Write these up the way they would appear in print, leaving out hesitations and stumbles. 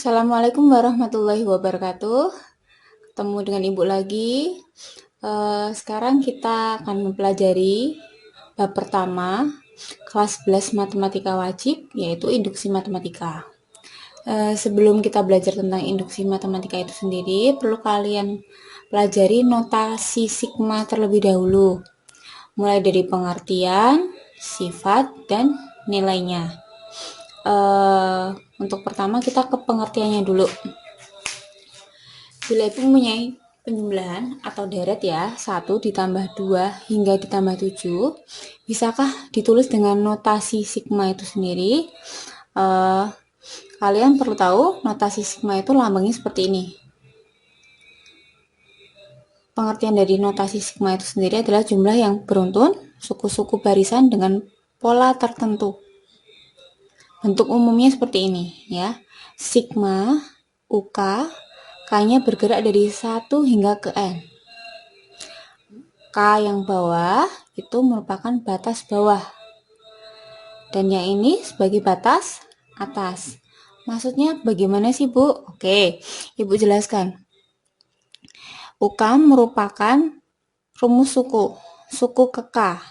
Assalamualaikum warahmatullahi wabarakatuh. Ketemu dengan Ibu lagi. Sekarang kita akan mempelajari bab pertama kelas 11 matematika wajib, yaitu induksi matematika. Sebelum kita belajar tentang induksi matematika itu sendiri, perlu kalian pelajari notasi sigma terlebih dahulu, mulai dari pengertian, sifat, dan nilainya. Untuk pertama kita ke pengertiannya dulu. Bila Ibu mempunyai penjumlahan atau deret ya, 1 ditambah 2 hingga ditambah 7, bisakah ditulis dengan notasi sigma itu sendiri? Kalian perlu tahu notasi sigma itu lambangnya seperti ini. Pengertian dari notasi sigma itu sendiri adalah jumlah yang beruntun, suku-suku barisan dengan pola tertentu. Bentuk umumnya seperti ini ya. Sigma UK, K-nya bergerak dari 1 hingga ke N. K yang bawah itu merupakan batas bawah. Dan yang ini sebagai batas atas. Maksudnya bagaimana sih, Bu? Oke, Ibu jelaskan. UK merupakan rumus suku ke K.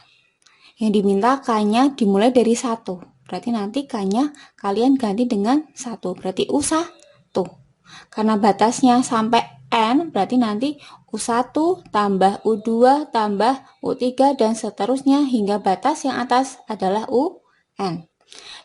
Yang diminta K-nya dimulai dari 1. Berarti nanti K-nya kalian ganti dengan 1. Berarti U1. Karena batasnya sampai N, berarti nanti U1 tambah U2 tambah U3 dan seterusnya hingga batas yang atas adalah UN.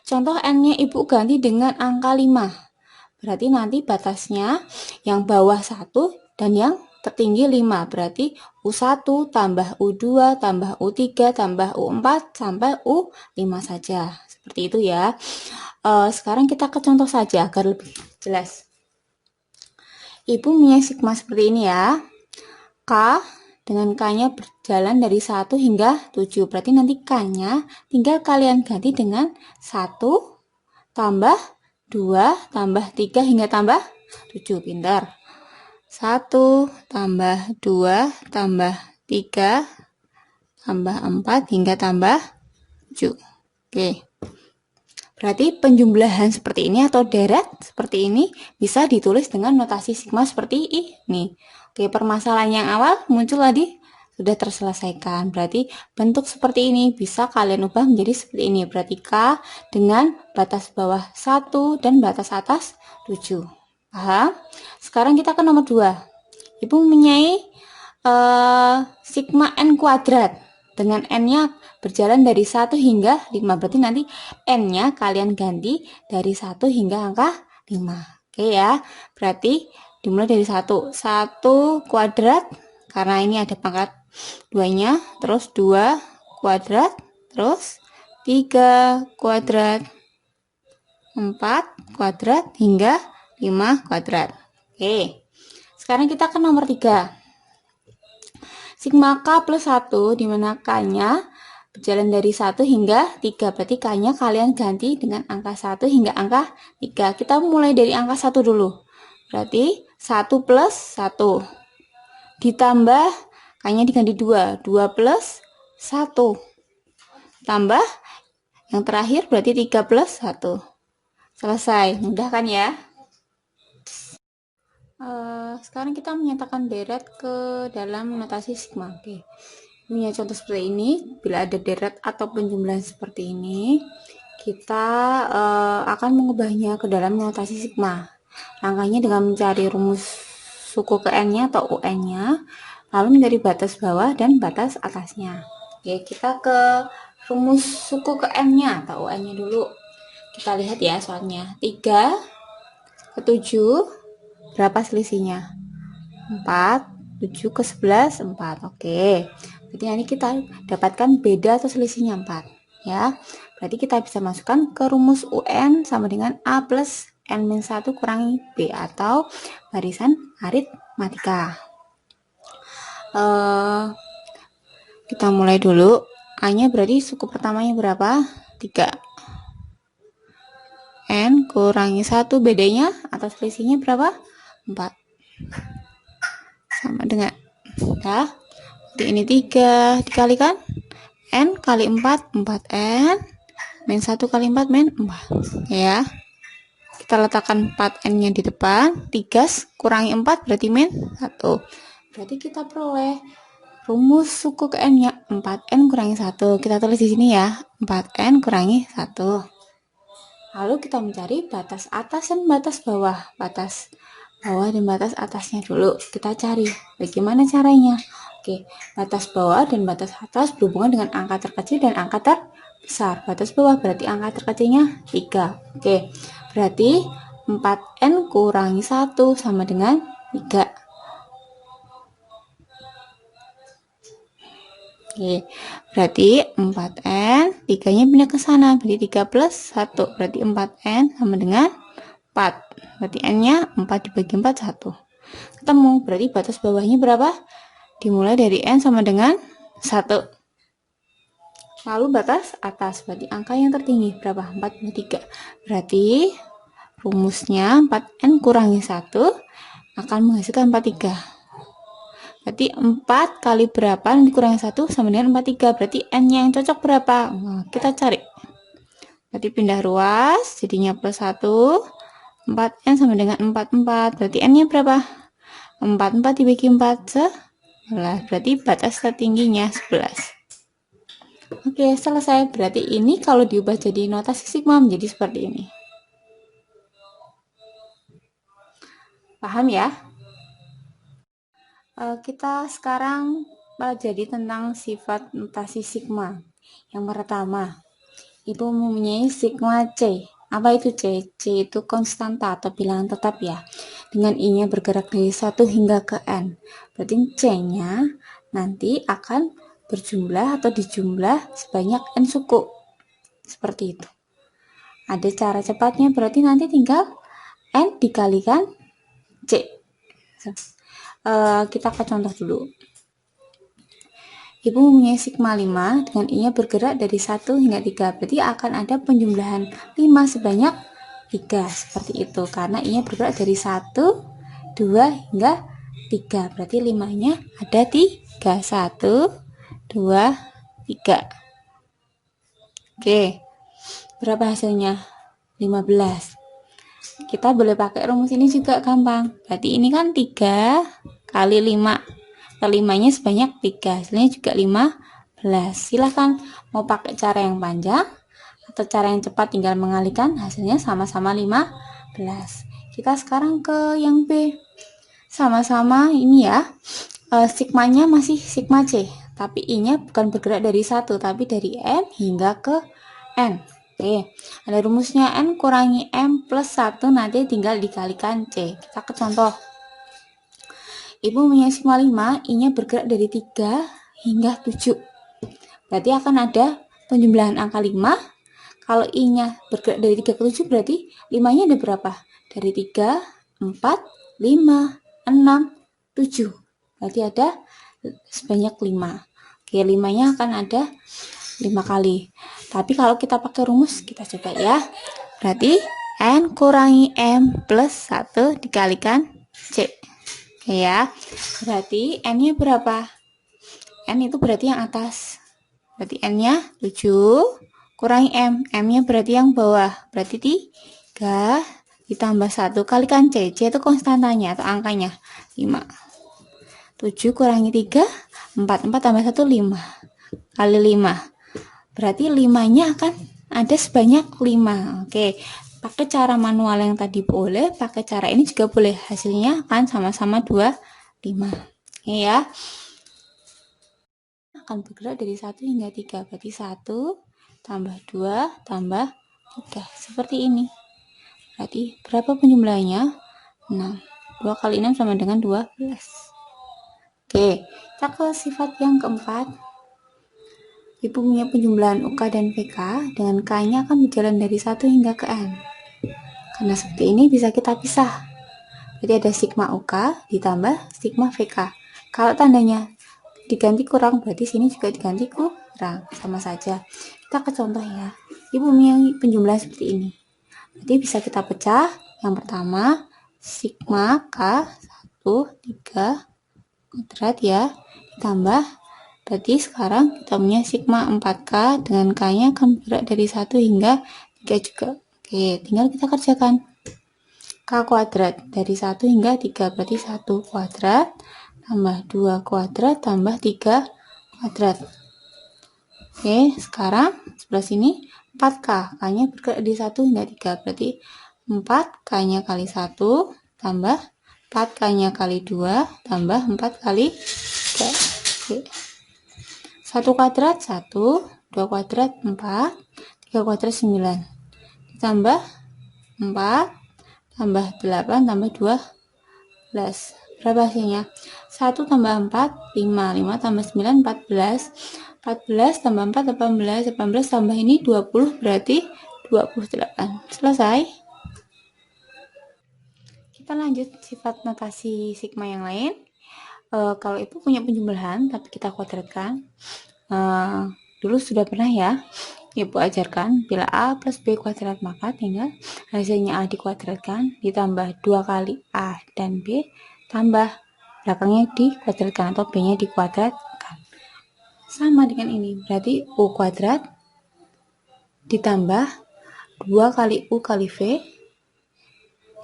Contoh N-nya Ibu ganti dengan angka 5. Berarti nanti batasnya yang bawah 1 dan yang tertinggi 5. Berarti U1 tambah U2 tambah U3 tambah U4 sampai U5 saja. Seperti itu ya. Sekarang kita ke contoh saja agar lebih jelas. Ibu punya sigma seperti ini ya. K dengan K-nya berjalan dari 1 hingga 7. Berarti nanti K-nya tinggal kalian ganti dengan 1 tambah 2 tambah 3 hingga tambah 7. Pintar. 1 tambah 2 tambah 3 tambah 4 hingga tambah 7. Oke. Berarti penjumlahan seperti ini atau deret seperti ini bisa ditulis dengan notasi sigma seperti ini. Oke, permasalahan yang awal muncul tadi sudah terselesaikan. Berarti bentuk seperti ini bisa kalian ubah menjadi seperti ini. Berarti K dengan batas bawah 1 dan batas atas 7. Paham? Sekarang kita ke nomor 2. Ibu mempunyai sigma N kuadrat. Dengan N-nya berjalan dari 1 hingga 5. Berarti nanti N-nya kalian ganti dari 1 hingga angka 5. Oke ya. Berarti dimulai dari 1. 1 kuadrat. Karena ini ada pangkat 2-nya. Terus 2 kuadrat. Terus 3 kuadrat. 4 kuadrat hingga 5 kuadrat. Oke. Sekarang kita ke nomor 3. Sigma K plus 1, di mana K-nya berjalan dari 1 hingga 3. Berarti K-nya kalian ganti dengan angka 1 hingga angka 3. Kita mulai dari angka 1 dulu. Berarti 1 plus 1. Ditambah, K-nya diganti 2. 2 plus 1. Tambah, yang terakhir berarti 3 plus 1. Selesai. Mudah kan ya? Sekarang kita menyatakan deret ke dalam notasi sigma. Oke. Punya contoh seperti ini. Bila ada deret atau penjumlahan seperti ini, kita akan mengubahnya ke dalam notasi sigma. Langkahnya dengan mencari rumus suku ke N-nya atau UN-nya, lalu mencari batas bawah dan batas atasnya. Oke, kita ke rumus suku ke N-nya atau UN-nya dulu. Kita lihat ya soalnya. 3 ke 7, berapa selisihnya? 4, 7 ke 11, 4. Oke. Berarti nanti kita dapatkan beda atau selisihnya 4. Ya. Berarti kita bisa masukkan ke rumus UN sama dengan A plus N-1 kurangi B atau barisan aritmatika. Kita mulai dulu. A-nya berarti suku pertamanya berapa? 3. N kurangi 1, bedanya atau selisihnya berapa? 4. Sama dengan ya. Jadi ini 3 dikalikan N kali 4, 4N min 1 kali 4 min 4 ya. kita letakkan 4N-nya di depan, 3 kurangi 4 berarti min 1. Berarti kita peroleh rumus suku ke N-nya 4N kurangi 1. Kita tulis di sini ya, 4N kurangi 1. Lalu kita mencari batas atas dan batas bawah. Batas bawah dan batas atasnya dulu kita cari. Bagaimana caranya? Oke, batas bawah dan batas atas berhubungan dengan angka terkecil dan angka terbesar. Batas bawah berarti angka terkecilnya 3. Oke, berarti 4N kurangi 1 sama dengan 3. Oke, berarti 4N, 3-nya pindah ke sana, berarti 3 plus 1, berarti 4N sama dengan 4. Berarti N-nya 4 dibagi 4, 1. Ketemu, berarti batas bawahnya berapa? Dimulai dari N sama dengan 1. Lalu batas atas, berarti angka yang tertinggi berapa? 43. Berarti rumusnya 4N kurangi 1 akan menghasilkan 43. Berarti 4 kali berapa nanti kurangi 1 sama dengan 43. Berarti N yang cocok berapa? Nah, kita cari. Berarti pindah ruas, jadinya plus 1. 4N sama dengan 44. Berarti N-nya berapa? 44 dibagi 4, 11. Berarti batas tertingginya 11. Oke, selesai. Berarti ini kalau diubah jadi notasi sigma menjadi seperti ini. Paham ya? Kita sekarang pelajari tentang sifat notasi sigma. Yang pertama, Ibu mempunyai sigma C. Apa itu C? C itu konstanta atau bilangan tetap ya. Dengan I-nya bergerak dari 1 hingga ke N. Berarti C-nya nanti akan berjumlah atau dijumlah sebanyak N suku. Seperti itu. Ada cara cepatnya, berarti nanti tinggal N dikalikan C. Kita ke contoh dulu. Ibu mempunyai sigma 5 dengan I-nya bergerak dari 1 hingga 3. Berarti akan ada penjumlahan 5 sebanyak 3. Seperti itu. Karena I-nya bergerak dari 1, 2 hingga 3. Berarti 5-nya ada 3. 1, 2, 3. Oke. Berapa hasilnya? 15. Kita boleh pakai rumus ini juga gampang. Berarti ini kan 3 kali 5. Kelimanya sebanyak 3, hasilnya juga 15. Silahkan mau pakai cara yang panjang atau cara yang cepat, tinggal mengalihkan, hasilnya sama-sama 15. Kita sekarang ke yang B. Sama-sama ini ya, sigmanya masih sigma C, tapi I-nya bukan bergerak dari 1, tapi dari N hingga ke N. Oke, ada rumusnya N kurangi M plus 1, nanti tinggal dikalikan C. Kita ke contoh. Ibu punya sigma 5, I-nya bergerak dari 3 hingga 7. Berarti akan ada penjumlahan angka 5. Kalau I-nya bergerak dari 3 ke 7, berarti 5-nya ada berapa? Dari 3, 4, 5, 6, 7. Berarti ada sebanyak 5. Oke, 5-nya akan ada 5 kali. Tapi kalau kita pakai rumus, kita coba ya. Berarti N kurangi M plus 1 dikalikan C. Oke ya, berarti N-nya berapa? N itu berarti yang atas. Berarti N-nya 7 kurangi M. M-nya berarti yang bawah. Berarti 3 ditambah 1 kalikan C. C itu konstantanya atau angkanya 5. 7 kurangi 3, 4. 4 tambah 1, 5. Kali 5. Berarti 5-nya akan ada sebanyak 5. Oke. Pakai cara manual yang tadi boleh, pakai cara ini juga boleh. Hasilnya akan sama-sama 25. Oke ya. Akan bergerak dari 1 hingga 3. Berarti 1 tambah 2 tambah 3. Seperti ini. Berarti berapa penjumlahnya? 6. 2 kali 6 sama dengan 12. Oke, kita ke sifat yang keempat. Ibu punya penjumlahan UK dan VK dengan K-nya akan berjalan dari 1 hingga ke N. Karena seperti ini bisa kita pisah. Jadi ada sigma UK ditambah sigma VK. Kalau tandanya diganti kurang, berarti sini juga diganti kurang. Sama saja. Kita ke contoh ya. Ibu punya penjumlahan seperti ini. Berarti bisa kita pecah. Yang pertama, sigma K 1, 3 kuadrat ya. Ditambah, berarti sekarang kita punya sigma 4K dengan K-nya akan bergerak dari 1 hingga 3 juga. Oke, tinggal kita kerjakan. K kuadrat. Dari 1 hingga 3, berarti 1 kuadrat tambah 2 kuadrat tambah 3 kuadrat. Oke, sekarang sebelah sini 4K. K-nya bergerak di 1 hingga 3, berarti 4 K-nya kali 1 tambah 4 K-nya kali 2 tambah 4 kali 3. Oke. 1 kuadrat 1, 2 kuadrat 4, 3 kuadrat 9. Ditambah 4 tambah 8 tambah 12. Berapa hasilnya? 1 tambah 4, 5. 5 tambah 9, 14. 14 tambah 4, 18. 18 tambah ini 20, berarti 28. Selesai. Kita lanjut sifat notasi sigma yang lain. Kalau Ibu punya penjumlahan, tapi kita kuadratkan. Dulu sudah pernah ya Ibu ajarkan, bila A plus B kuadrat, maka tinggal hasilnya A dikuadratkan ditambah 2 kali A dan B tambah belakangnya dikuadratkan atau B-nya dikuadratkan. Sama dengan ini, berarti U kuadrat ditambah 2 kali U kali V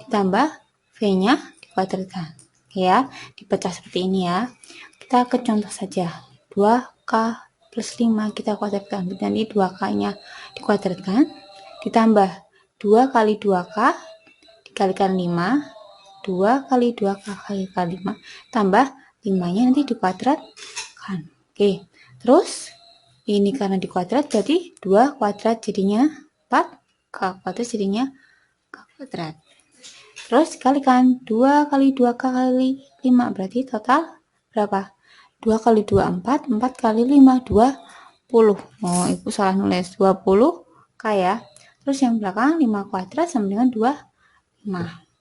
ditambah V-nya dikuadratkan. Ya, dipecah seperti ini ya. Kita ke contoh saja. 2K plus 5 kita kuadratkan, nanti 2K-nya dikuadratkan, ditambah 2 kali 2K dikalikan 5, 2 kali 2K kali 5, tambah 5-nya nanti dikuadratkan. Oke, terus ini karena dikuadrat, jadi 2 kuadrat jadinya 4, K kuadrat jadinya K kuadrat. Terus dikalikan 2 kali 2K kali 5, berarti total berapa? 2 kali 2, 4, 4 kali 5, 20. Oh, Ibu salah nulis, 20K ya. Terus yang belakang 5 kuadrat sama dengan 25.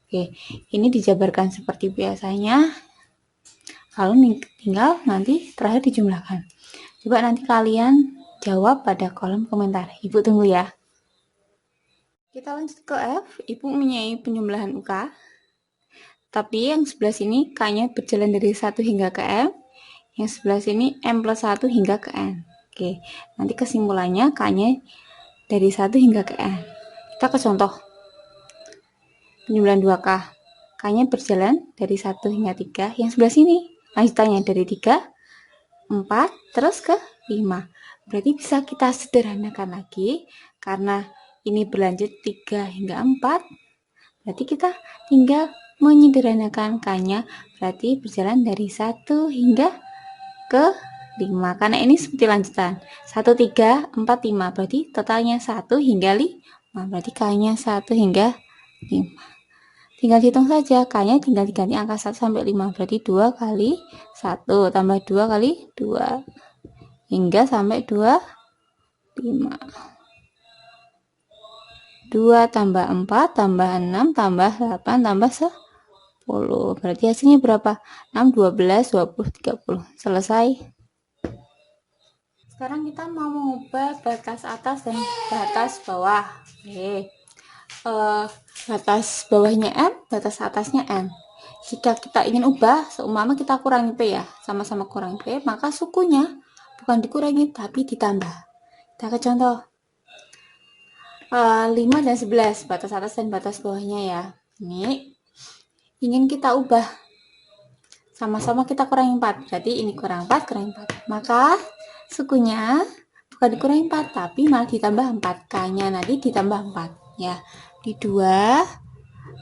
Oke, ini dijabarkan seperti biasanya. Lalu tinggal nanti terakhir dijumlahkan. Coba nanti kalian jawab pada kolom komentar. Ibu tunggu ya. Kita lanjut ke F. Ibu mempunyai penjumlahan UK. Tapi yang sebelah sini K-nya berjalan dari 1 hingga ke M. Yang sebelah sini M plus 1 hingga ke N. Oke, nanti kesimpulannya K-nya dari 1 hingga ke N. Kita ke contoh. Penjumlahan 2K. K-nya berjalan dari 1 hingga 3. Yang sebelah sini lanjutannya dari 3, 4, terus ke 5. Berarti bisa kita sederhanakan lagi. Karena ini berlanjut 3 hingga 4. Berarti kita tinggal menyederhanakan K-nya. Berarti berjalan dari 1 hingga ke 5, karena ini seperti lanjutan 1, 3, 4, 5, berarti totalnya 1 hingga 5, berarti K-nya 1 hingga 5. Tinggal hitung saja, K-nya tinggal diganti angka 1 sampai 5, berarti 2 kali 1 tambah 2 kali 2 hingga sampai 25. 2 tambah 4 tambah 6 tambah 8 tambah 10, berarti hasilnya berapa? 6, 12, 20, 30. Selesai. Sekarang kita mau mengubah batas atas dan batas bawah. Oke. Batas bawahnya M, batas atasnya N. Jika kita ingin ubah, seumpama kita kurangi P ya, sama-sama kurangi P, maka sukunya bukan dikurangi tapi ditambah. Kita ke contoh. 5 dan 11, batas atas dan batas bawahnya ya. Ini ingin kita ubah, sama-sama kita kurangi 4, berarti ini kurang 4, kurang 4, maka sukunya bukan dikurangi 4 tapi malah ditambah 4, K-nya nanti ditambah 4 ya, di 2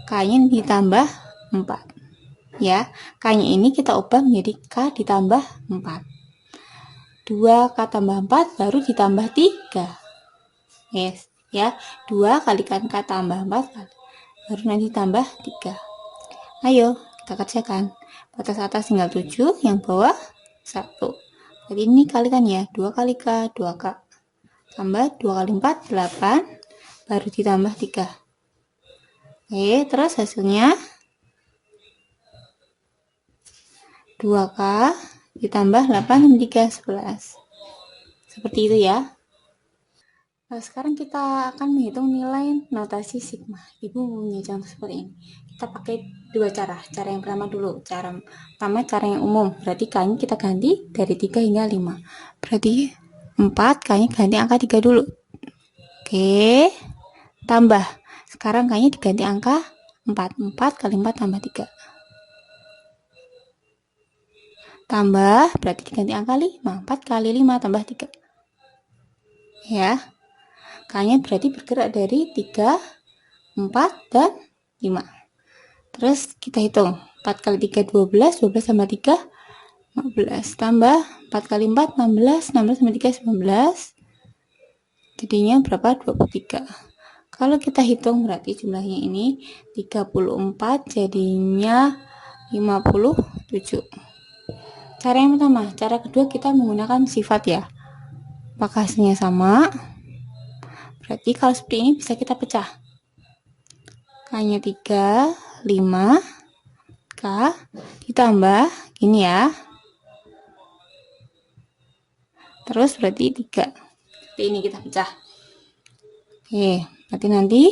K-nya ditambah 4 ya. K-nya ini kita ubah menjadi K ditambah 4, 2K tambah 4 baru ditambah 3. Yes ya, 2 kalikan K tambah 4 baru nanti tambah 3. Ayo kita kerjakan. Batas atas tinggal 7, yang bawah 1. Jadi ini kalikan ya, 2 kali K, 2K. Tambah 2 kali 4, 8. Baru ditambah 3. Oke, terus hasilnya 2K ditambah 8 dan 3, 11. Seperti itu ya. Nah, sekarang kita akan menghitung nilai notasi sigma. Ibu punya contoh seperti ini. Kita pakai dua cara. Cara yang pertama dulu. Cara pertama cara yang umum. Berarti K-nya kita ganti dari 3 hingga 5. Berarti 4, K-nya ganti angka 3 dulu. Oke. Tambah. Sekarang K-nya diganti angka 4. 4 kali 4 tambah 3. Tambah, berarti diganti angka 5. 4 kali 5 tambah 3. Ya. K-nya berarti bergerak dari 3, 4, dan 5. Terus kita hitung. 4 kali 3, 12. 12 tambah 3, 15. Tambah 4 kali 4, 16. 16 tambah 3, 19. Jadinya berapa? 23. Kalau kita hitung berarti jumlahnya ini 34, jadinya 57. Cara yang pertama. Cara kedua kita menggunakan sifat ya. Apakah hasilnya sama? Berarti kalau seperti ini bisa kita pecah. K-nya 3, 5, K ditambah ini ya. Terus berarti 3. Seperti ini kita pecah. Oke, berarti nanti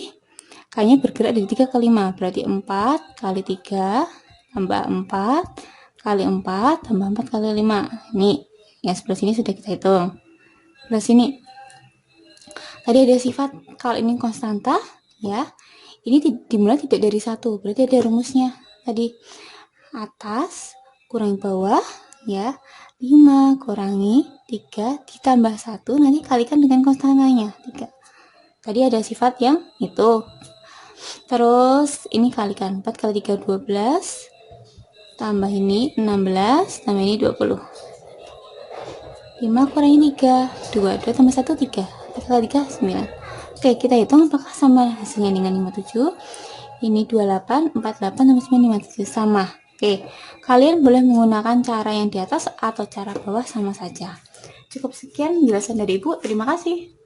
K-nya bergerak dari 3 ke 5. Berarti 4 kali 3 tambah 4 kali 4 tambah 4 kali 5. Ini yang sebelah sini sudah kita hitung. Sebelah sini. Tadi ada sifat, kalau ini konstanta ya. Ini dimulai tidak dari 1. Berarti ada rumusnya. Tadi atas kurangi bawah ya. 5 kurangi 3 ditambah 1, nanti kalikan dengan konstantanya 3. Tadi ada sifat yang itu. Terus ini kalikan 4 kali 3 12 tambah ini 16 tambah ini 20. 5 kurangi 3 2 tambah 1 3. 3 kali 3 9. Oke, kita hitung apakah sama hasilnya dengan 57. Ini 28 48 tambah 9 57 sama. Oke, kalian boleh menggunakan cara yang di atas atau cara bawah sama saja. Cukup sekian penjelasan dari Ibu. Terima kasih.